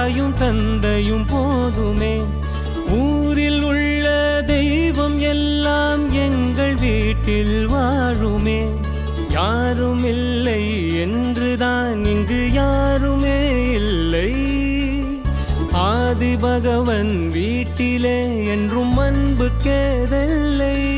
தாயும் தந்தையும் போதுமே. ஊரில் உள்ள தெய்வம் எல்லாம் எங்கள் வீட்டில் வாழுமே. யாரும் இல்லை என்றுதான் இங்கு யாருமே இல்லை. ஆதி பகவன் வீட்டிலே என்றும் அன்பு கேதல்லை.